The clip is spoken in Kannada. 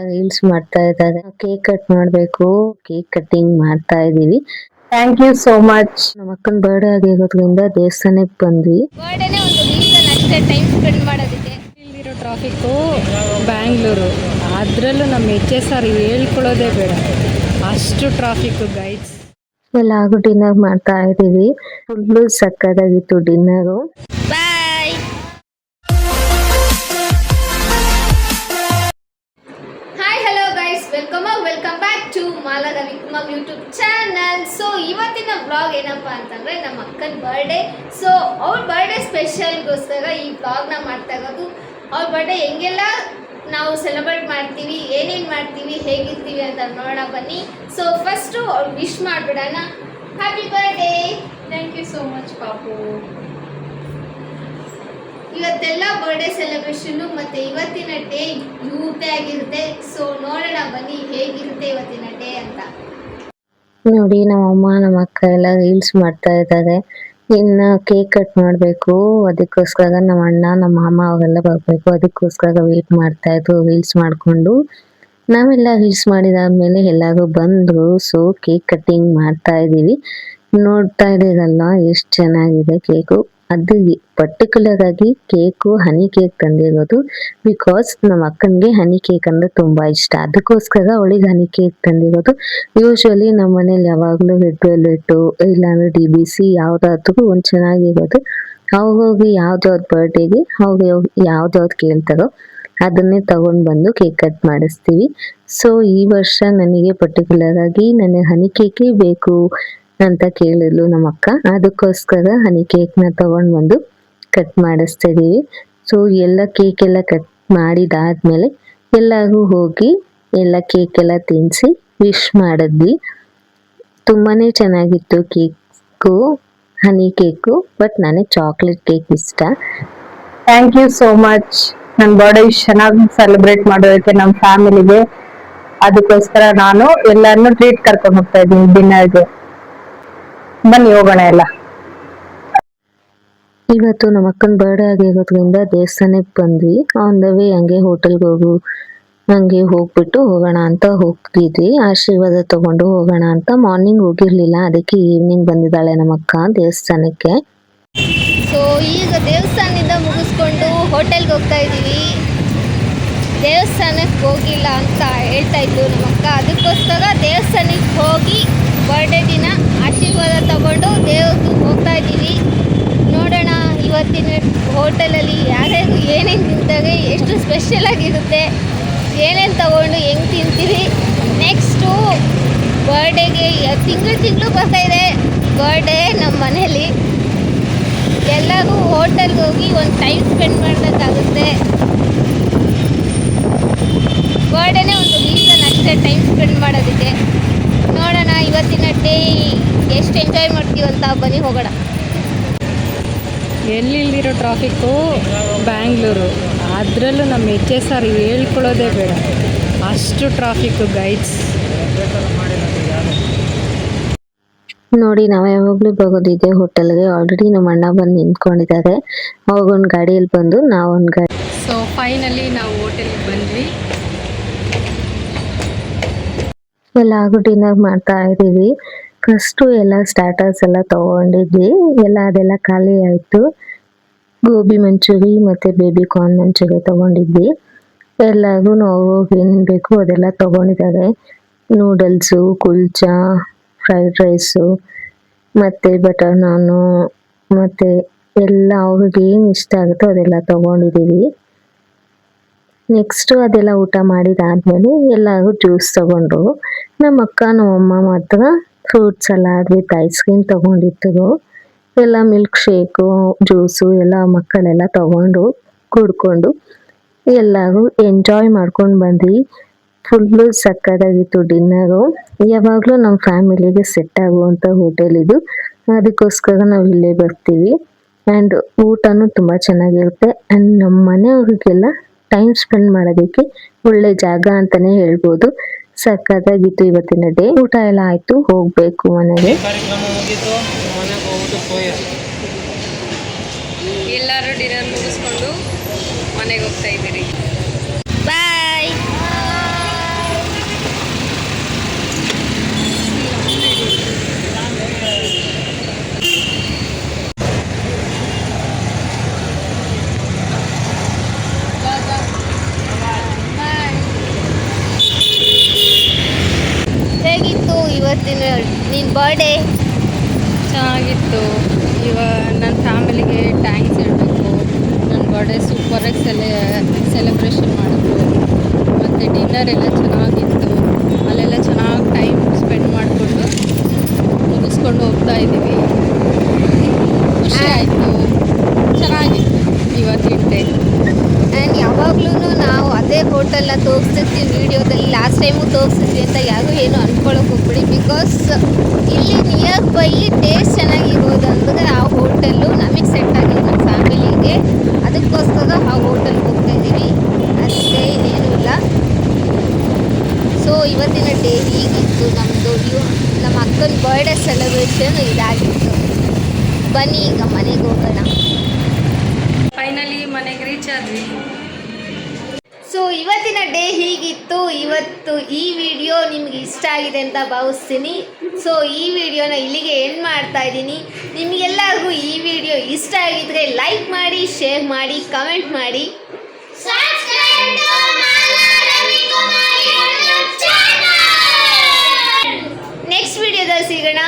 ರೀಲ್ಸ್ ಮಾಡ್ತಾ ಇದ್ದಾರೆ. ಕೇಕ್ ಕಟ್ ಮಾಡ್ಬೇಕು, ಕೇಕ್ ಕಟ್ಟಿಂಗ್ ಮಾಡ್ತಾ ಇದೀವಿ. Thank you so much. ನಮ್ಮ ಅಕ್ಕನ ಬರ್ಡೇ ಆಗಿರೋದ್ರಿಂದ ದೇವಸ್ಥಾನಕ್ಕೆ ಬಂದ್ವಿ. ಬರ್ಡೇನೆ ಒಂದು ರೀಸನ್ ಅಷ್ಟೇ ಟೈಮ್ ಸ್ಪೆಂಡ್ ಮಾಡೋದಕ್ಕೆ. ಇಲ್ಲಿರೋ ಟ್ರಾಫಿಕ್ಕು ಬ್ಯಾಂಗ್ಳೂರು, ಅದರಲ್ಲೂ ನಮ್ಮ HSR ಹೇಳ್ಕೊಳ್ಳೋದೇ ಬೇಡ, ಅಷ್ಟು ಟ್ರಾಫಿಕ್ಕು ಗೈಡ್ಸ್. ಎಲ್ಲಾರು ಡಿನ್ನರ್ ಮಾಡ್ತಾ ಇದೀವಿ. ಫುಲ್ಲು ಸಕ್ಕತ್ತಾಗಿತ್ತು dinner. Bye. Hi hello guys, welcome back to Mala Ravikumar YouTube channel. So ಇವತ್ತಿನ ವ್ಲಾಗ್ ಏನಪ್ಪ ಅಂತಂದರೆ ನಮ್ಮ ಅಕ್ಕನ ಬರ್ಡೇ. ಸೊ ಅವ್ರ ಬರ್ಡೇ ಸ್ಪೆಷಲ್ಗೋಸ್ಕರ ಈ ವ್ಲಾಗ್ನ ಮಾಡ್ತಾ ಇರೋದು. ಅವ್ರ ಬರ್ಡೇ ಹೆಂಗೆಲ್ಲ ನಾವು ಸೆಲೆಬ್ರೇಟ್ ಮಾಡ್ತೀವಿ, ಏನೇನು ಮಾಡ್ತೀವಿ, ಹೇಗಿರ್ತೀವಿ ಅಂತ ನೋಡೋಣ ಬನ್ನಿ. ಸೊ ಫಸ್ಟು ಅವ್ರು ವಿಶ್ ಮಾಡಿಬಿಡೋಣ. Happy birthday. Thank you so much ಪಾಪು. ಇವತ್ತೆಲ್ಲ ಬರ್ಡೇ ಸೆಲೆಬ್ರೇಷನ್ನು ಮತ್ತು ಇವತ್ತಿನ ಡೇ ಇವ್ರದ್ದೇ ಆಗಿರುತ್ತೆ. ಸೊ ನೋಡೋಣ ಬನ್ನಿ ಹೇಗಿರುತ್ತೆ ಇವತ್ತಿನ ಡೇ ಅಂತ. ನೋಡಿ, ನಮ್ಮಮ್ಮ ನಮ್ಮ ಅಕ್ಕ ಎಲ್ಲ ರೀಲ್ಸ್ ಮಾಡ್ತಾ ಇದ್ದಾರೆ. ಇನ್ನು ಕೇಕ್ ಕಟ್ ಮಾಡಬೇಕು, ಅದಕ್ಕೋಸ್ಕರ ನಮ್ಮ ಅಣ್ಣ ನಮ್ಮ ಮಾಮ ಅವರೆಲ್ಲ ಬರಬೇಕು. ಅದಕ್ಕೋಸ್ಕರ ವೇಟ್ ಮಾಡ್ತಾ ಇದ್ರು ರೀಲ್ಸ್ ಮಾಡಿಕೊಂಡು. ನಾವೆಲ್ಲ ರೀಲ್ಸ್ ಮಾಡಿದಾದ್ಮೇಲೆ ಎಲ್ಲರೂ ಬಂದರು. ಸೊ ಕೇಕ್ ಕಟ್ಟಿಂಗ್ ಮಾಡ್ತಾ ಇದ್ದೀವಿ. ನೋಡ್ತಾ ಇದ್ದೀರಲ್ಲ ಎಷ್ಟು ಚೆನ್ನಾಗಿದೆ ಕೇಕು. ಅದು ಪರ್ಟಿಕ್ಯುಲರ್ ಆಗಿ ಕೇಕು ಹನಿ ಕೇಕ್ ತಂದಿರೋದು. ಬಿಕಾಸ್ ನಮ್ಮ ಅಕ್ಕನಿಗೆ ಹನಿ ಕೇಕ್ ಅಂದ್ರೆ ತುಂಬಾ ಇಷ್ಟ, ಅದಕ್ಕೋಸ್ಕರ ಅವಳಿಗೆ ಹನಿ ಕೇಕ್ ತಂದಿರೋದು. ಯೂಶಲಿ ನಮ್ಮ ಮನೇಲಿ ಯಾವಾಗಲೂ ರೆಡ್ ವೆಲ್ವೆಟ್ಟು ಇಲ್ಲಾಂದ್ರೆ DBC ಯಾವ್ದಾದ್ರು ಒಂದು ಚೆನ್ನಾಗಿರೋದು. ಹೋಗಿ ಯಾವ್ದಾವ್ದು ಬರ್ಡೇಗೆ ಯಾವ್ದಾವ್ದು ಕೇಳ್ತಾರೋ ಅದನ್ನೇ ತಗೊಂಡು ಬಂದು ಕೇಕ್ ಕಟ್ ಮಾಡಿಸ್ತೀವಿ. ಸೊ ಈ ವರ್ಷ ನನಗೆ ಪರ್ಟಿಕ್ಯುಲರ್ ಆಗಿ ನನಗೆ ಹನಿ ಕೇಕೇ ಬೇಕು ಅಂತ ಕೇಳಿದ್ಲು ನಮ್ಮ ಅಕ್ಕ. ಅದಕ್ಕೋಸ್ಕರ ಹನಿ ಕೇಕ್ನ ತಗೊಂಡು ಬಂದು ಕಟ್ ಮಾಡಿಸ್ತಾ ಇದೀವಿ. ಸೊ ಎಲ್ಲ ಕೇಕ್ ಎಲ್ಲ ಕಟ್ ಮಾಡಿದಾದ್ಮೇಲೆ ಎಲ್ಲರೂ ಹೋಗಿ ಎಲ್ಲ ಕೇಕ್ ಎಲ್ಲ ತಿನ್ನಿಸಿ ವಿಶ್ ಮಾಡಿದ್ವಿ. ತುಂಬಾನೇ ಚೆನ್ನಾಗಿತ್ತು ಕೇಕು, ಹನಿ ಕೇಕು. ಬಟ್ ನನಗೆ ಚಾಕ್ಲೇಟ್ ಕೇಕ್ ಇಷ್ಟ. Thank you so much. ನನ್ನ ಬರ್ಡೇ ಚೆನ್ನಾಗಿ ಸೆಲೆಬ್ರೇಟ್ ಮಾಡೋದಕ್ಕೆ ನಮ್ಮ ಫ್ಯಾಮಿಲಿಗೆ. ಅದಕ್ಕೋಸ್ಕರ ನಾನು ಎಲ್ಲರನ್ನೂ ಟ್ರೀಟ್ ಕರ್ಕೊಂಡು ಹೋಗ್ತಾ ಇದ್ದೀನಿ ಡಿನ್ನರ್ಗೆ. ಬನ್ನಿ ಹೋಗೋಣ ಎಲ್ಲ. ಇವತ್ತು ನಮ್ಮ ಅಕ್ಕನ ಬರ್ಡೇ ಆಗಿರೋದ್ರಿಂದ ದೇವಸ್ಥಾನಕ್ಕೆ ಬಂದ್ವಿ. ಆನ್ ದ ವೇ ಹಂಗೆ ಹೋಟೆಲ್ಗೆ ಹಂಗೆ ಹೋಗ್ಬಿಟ್ಟು ಹೋಗೋಣ ಅಂತ ಹೋಗಿದ್ವಿ. ಆಶೀರ್ವಾದ ತಗೊಂಡು ಹೋಗೋಣ ಅಂತ. ಮಾರ್ನಿಂಗ್ ಹೋಗಿರ್ಲಿಲ್ಲ, ಅದಕ್ಕೆ ಈವ್ನಿಂಗ್ ಬಂದಿದ್ದಾಳೆ ನಮ್ಮ ಅಕ್ಕ ದೇವಸ್ಥಾನಕ್ಕೆ. ಸೊ ಈಗ ದೇವಸ್ಥಾನದಿಂದ ಮುಗಿಸ್ಕೊಂಡು ಹೋಟೆಲ್ಗೆ ಹೋಗ್ತಾ ಇದ್ದೀವಿ. ದೇವಸ್ಥಾನಕ್ಕೆ ಹೋಗಿಲ್ಲ ಅಂತ ಹೇಳ್ತಾ ಇದ್ದು ನಮ್ಮ ಅಕ್ಕ. ಅದಕ್ಕೋಸ್ಕರ ದೇವಸ್ಥಾನಕ್ಕೆ ಹೋಗಿ ಬರ್ಡೇ ದಿನ ಆಶೀರ್ವಾದ ತಗೊಂಡು ದೇವ್ರಿಗೆ ಹೋಗ್ತಾ ಇದ್ದೀವಿ. ನೋಡೋಣ ಇವತ್ತಿನ ಹೋಟೆಲಲ್ಲಿ ಯಾರ್ಯಾರು ಏನೇನು ತಿಂತಾರೆ, ಎಷ್ಟು ಸ್ಪೆಷಲ್ ಆಗಿರುತ್ತೆ, ಏನೇನು ತಗೊಂಡು ಹೆಂಗೆ ತಿಂತೀವಿ. ನೆಕ್ಸ್ಟು ಬರ್ಡೇಗೆ ತಿಂಗಳು ಬರ್ತಾಯಿದೆ ಬರ್ಡೇ ನಮ್ಮ ಮನೇಲಿ. ಎಲ್ಲರೂ ಹೋಟೆಲ್ಗೆ ಹೋಗಿ ಒಂದು ಟೈಮ್ ಸ್ಪೆಂಡ್ ಮಾಡಬೇಕಾಗುತ್ತೆ. ಬರ್ಡೇನೇ ಒಂದು ರೀಸನ್ ಅಷ್ಟೇ ಟೈಮ್ ಸ್ಪೆಂಡ್ ಮಾಡೋದಕ್ಕೆ. ನೋಡೋಣ ಇವತ್ತಿನ ಡೇ ಎಷ್ಟು ಎಂಜಾಯ್ ಮಾಡ್ತೀವಂತ. ಬನ್ನಿ ಹೋಗೋಣ. ಎಲ್ಲಿರೋ ಟ್ರಾಫಿಕ್ಕು ಬ್ಯಾಂಗ್ಳೂರು, ಅದರಲ್ಲೂ ನಮ್ಮ HSR ಹೇಳ್ಕೊಳ್ಳೋದೇ ಬೇಡ, ಅಷ್ಟು ಟ್ರಾಫಿಕ್ಕು ಗೈಡ್ಸ್. ನೋಡಿ, ನಾವು ಯಾವಾಗಲೂ ಬರೋದಿದೆ ಹೋಟೆಲ್ಗೆ. ಆಲ್ರೆಡಿ ನಮ್ಮ ಅಣ್ಣ ಬಂದು ನಿಂತ್ಕೊಂಡಿದ್ದಾರೆ. ಅವಾಗೊಂದು ಗಾಡಿಯಲ್ಲಿ ಬಂದು ನಾವೊಂದು ಗಾಡಿ. ಸೊ ಫೈನಲಿ ನಾವು ಹೋಟೆಲ್ಗೆ ಬಂದ್ವಿ. ಎಲ್ಲಾರು ಡಿನ್ನರ್ ಮಾಡ್ತಾ ಇದ್ದೀವಿ. ಫಸ್ಟು ಎಲ್ಲ ಸ್ಟಾರ್ಟರ್ಸ್ ಎಲ್ಲ ತಗೊಂಡಿದ್ವಿ. ಅದೆಲ್ಲ ಖಾಲಿ ಆಯಿತು. ಗೋಬಿ ಮಂಚೂರಿ ಮತ್ತು ಬೇಬಿ ಕಾರ್ನ್ ಮಂಚೂರಿ ತಗೊಂಡಿದ್ವಿ. ಎಲ್ಲರಿಗೂ ನಾವು ಏನೇನು ಬೇಕು ಅದೆಲ್ಲ ತಗೊಂಡಿದ್ದಾರೆ. ನೂಡಲ್ಸು, ಕುಲ್ಚಾ, ಫ್ರೈಡ್ ರೈಸು ಮತ್ತು ಬಟರ್ ನಾನು ಮತ್ತು ಎಲ್ಲ ಅವ್ರಿಗೆ ಏನು ಇಷ್ಟ ಆಗುತ್ತೋ ಅದೆಲ್ಲ ತಗೊಂಡಿದ್ದೀವಿ. ನೆಕ್ಸ್ಟು ಅದೆಲ್ಲ ಊಟ ಮಾಡಿದಾದ್ಮೇಲೆ ಎಲ್ಲರೂ ಜ್ಯೂಸ್ ತಗೊಂಡ್ರು. ನಮ್ಮ ಅಕ್ಕ ನಮ್ಮಮ್ಮ ಮಾತ್ರ fruit salad with ice cream ತಗೊಂಡಿದ್ರು. ಎಲ್ಲ ಮಿಲ್ಕ್ ಶೇಕು, ಜ್ಯೂಸು ಎಲ್ಲ ಮಕ್ಕಳೆಲ್ಲ ತಗೊಂಡು ಕುಡ್ಕೊಂಡು ಎಲ್ಲರೂ ಎಂಜಾಯ್ ಮಾಡ್ಕೊಂಡು ಬಂದ್ವಿ. ಫುಲ್ಲು ಸಕ್ಕತ್ತಾಗಿತ್ತು ಡಿನ್ನರು. ಯಾವಾಗಲೂ ನಮ್ಮ ಫ್ಯಾಮಿಲಿಗೆ ಸೆಟ್ ಆಗುವಂಥ ಹೋಟೆಲ್ ಇದು. ಅದಕ್ಕೋಸ್ಕರ ನಾವು ಇಲ್ಲೇ ಬರ್ತೀವಿ. ಆ್ಯಂಡ್ ಊಟನೂ ತುಂಬ ಚೆನ್ನಾಗಿರುತ್ತೆ. ಆ್ಯಂಡ್ ನಮ್ಮ ಮನೆಯವ್ರಿಗೆಲ್ಲ ಟೈಮ್ ಸ್ಪೆಂಡ್ ಮಾಡೋದಕ್ಕೆ ಒಳ್ಳೆ ಜಾಗ ಅಂತಲೇ ಹೇಳ್ಬೋದು. ಸಕ್ಕತ್ತಾಗಿತ್ತು ಇವತ್ತಿನ ಡೇ. ಊಟ ಎಲ್ಲ ಆಯಿತು, ಹೋಗಬೇಕು ಮನೆಗೆ. ಎಲ್ಲರೂ ಡಿನ್ನರ್ ಮುಗಿಸ್ಕೊಂಡು ಮನೆಗೆ ಹೋಗ್ತಾ ಇದ್ದೀರಿ. ಬಾಯ್. ಬರ್ಡೇ? ಚೆನ್ನಾಗಿತ್ತು. ನನ್ನ ಫ್ಯಾಮಿಲಿಗೆ ಥ್ಯಾಂಕ್ಸ್ ಹೇಳಬೇಕು. ನನ್ನ ಬರ್ಡೇ ಸೂಪರಾಗಿ ಸೆಲೆಬ್ರೇಷನ್ ಮಾಡಿದ್ರು. ಮತ್ತು ಡಿನ್ನರ್ ಎಲ್ಲ ಚೆನ್ನಾಗಿತ್ತು. ಅಲ್ಲೆಲ್ಲ ಚೆನ್ನಾಗಿ ಟೈಮ್ ಸ್ಪೆಂಡ್ ಮಾಡಿಕೊಂಡು ಮುಗಿಸ್ಕೊಂಡು ಹೋಗ್ತಾ ಇದ್ದೀವಿ. ಖುಷಿ ಆಯಿತು. ಚೆನ್ನಾಗಿತ್ತು ಇವತ್ತಿನ ಡೇ. ಆ್ಯಂಡ್ ಯಾವಾಗ್ಲೂ ನಾವು ಅದೇ ಹೋಟೆಲ್ನ ತೋರಿಸ್ತಿರ್ತೀವಿ ವೀಡಿಯೋದಲ್ಲಿ. ಲಾಸ್ಟ್ ಟೈಮು ತೋರಿಸಿದ್ವಿ ಅಂತ ಯಾರು ಏನು ಅಂದ್ಕೊಳ್ಳೋಕೆ ಹೋಗ್ಬಿಡಿ. ಬಿಕಾಸ್ ಇಲ್ಲಿ ನಿಯರ್ ಬೈ ಟೇಸ್ಟ್ ಚೆನ್ನಾಗಿರೋದು ಅಂದರೆ ಆ ಹೋಟೆಲ್ಲು ನಮಗೆ ಸೆಟ್ ಆಗಿದೆ ನಮ್ಮ ಫ್ಯಾಮಿಲಿಗೆ. ಅದಕ್ಕೋಸ್ಕರ ಆ ಹೋಟೆಲ್ಗೆ ಹೋಗ್ತಾ ಇದ್ದೀವಿ ಅಷ್ಟೇ, ಇನ್ನೇನೂ ಇಲ್ಲ. ಸೊ ಇವತ್ತಿನ ಡೇ ಹೀಗಿತ್ತು ನಮ್ಮದು. ನಮ್ಮ ಅಕ್ಕನ ಬರ್ಡೇ ಸೆಲೆಬ್ರೇಷನ್ ಇದಾಗಿತ್ತು. ಬನ್ನಿ ಈಗ ಮನೆಗೆ ಹೋಗೋಣ. ಫೈನಲಿ ಮನೆಗೆ ರೀಚ್ ಆದ್ವಿ. ಸೊ ಇವತ್ತಿನ ಡೇ ಹೀಗಿತ್ತು. ಇವತ್ತು ಈ ವಿಡಿಯೋ ನಿಮ್ಗೆ ಇಷ್ಟ ಆಗಿದೆ ಅಂತ ಭಾವಿಸ್ತೀನಿ. ಸೊ ಈ ವಿಡಿಯೋನ ಇಲ್ಲಿಗೆ ಎಂಡ್ ಮಾಡ್ತಾ ಇದ್ದೀನಿ. ನಿಮಗೆಲ್ಲರಿಗೂ ಈ ವಿಡಿಯೋ ಇಷ್ಟ ಆಗಿದ್ರೆ ಲೈಕ್ ಮಾಡಿ, ಶೇರ್ ಮಾಡಿ, ಕಮೆಂಟ್ ಮಾಡಿ. ನೆಕ್ಸ್ಟ್ ವಿಡಿಯೋದಲ್ಲಿ ಸಿಗೋಣ.